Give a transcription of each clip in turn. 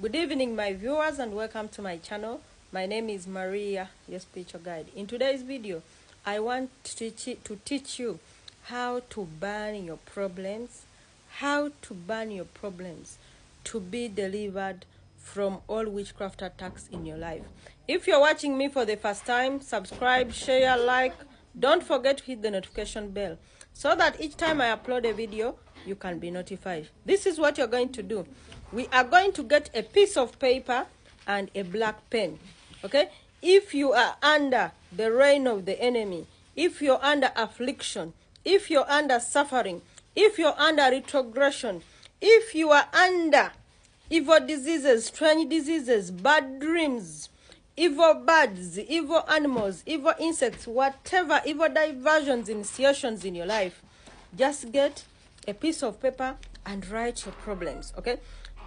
Good evening, my viewers, and welcome to my channel. My name is Maria, your spiritual guide. In today's video, I want to teach you how to burn your problems, to be delivered from all witchcraft attacks in your life. If you're watching me for the first time, subscribe, share, like. Don't forget to hit the notification bell so that each time I upload a video, you can be notified. This is what you're going to do. We are going to get a piece of paper and a black pen. Okay? If you are under the reign of the enemy, if you're under affliction, if you're under suffering, if you're under retrogression, if you are under evil diseases, strange diseases, bad dreams, evil birds, evil animals, evil insects, whatever evil diversions, initiations in your life, just get a piece of paper and write your problems, okay?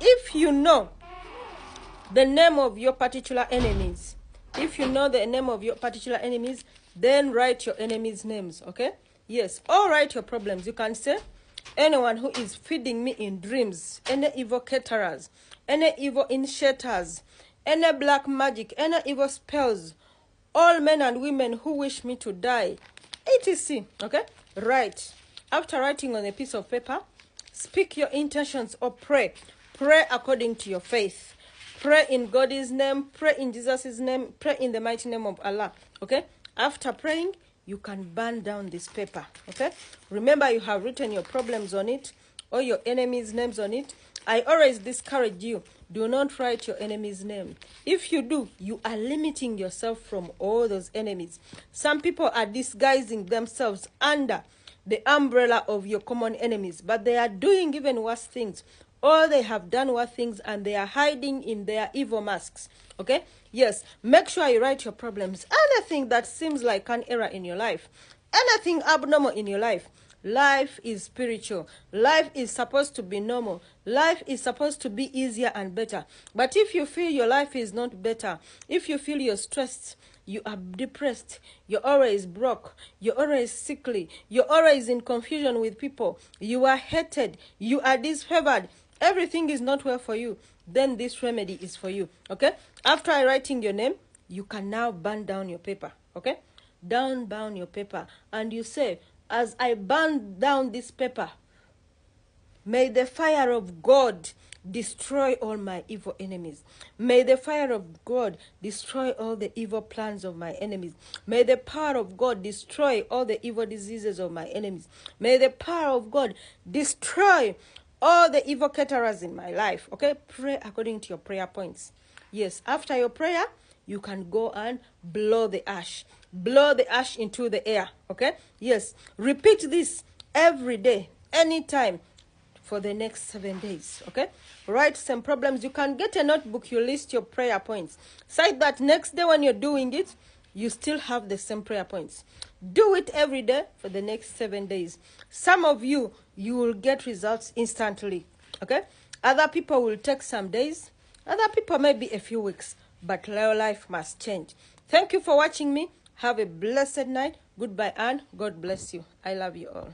If you know the name of your particular enemies, then write your enemies' names, okay? Yes, or write your problems. You can say, anyone who is feeding me in dreams, any evil caterers, any evil initiators, any black magic, any evil spells, all men and women who wish me to die, etc. Okay? Write. After writing on a piece of paper, speak your intentions or pray. Pray according to your faith. Pray in God's name, pray in Jesus' name, pray in the mighty name of Allah. Okay? After praying, you can burn down this paper. Okay? Remember, you have written your problems on it or your enemies' names on it. I always discourage you, do not write your enemy's name. If you do, you are limiting yourself from all those enemies. Some people are disguising themselves under the umbrella of your common enemies, but they are doing even worse things. Or they have done worse things and they are hiding in their evil masks. Okay? Yes, make sure you write your problems. Anything that seems like an error in your life, anything abnormal in your life. Life is spiritual. Life is supposed to be normal. Life is supposed to be easier and better. But if you feel your life is not better, if you feel you're stressed, you are depressed, you're always broke, you're always sickly, you're always in confusion with people, you are hated, you are disfavored, everything is not well for you, then this remedy is for you. Okay? After writing your name, you can now burn down your paper. Okay? Burn your paper. And you say, as I burn down this paper, may the fire of God destroy all my evil enemies. May the fire of God destroy all the evil plans of my enemies. May the power of God destroy all the evil diseases of my enemies. May the power of God destroy all the evil caterers in my life. Okay? Pray according to your prayer points. Yes, after your prayer, you can go and blow the ash. Blow the ash into the air. Okay? Yes. Repeat this every day, anytime, for the next 7 days. Okay? Write some problems. You can get a notebook. You list your prayer points. So that next day when you're doing it, you still have the same prayer points. Do it every day for the next 7 days. Some of you will get results instantly. Okay? Other people will take some days. Other people maybe a few weeks. But your life must change. Thank you for watching me. Have a blessed night. Goodbye and God bless you. I love you all.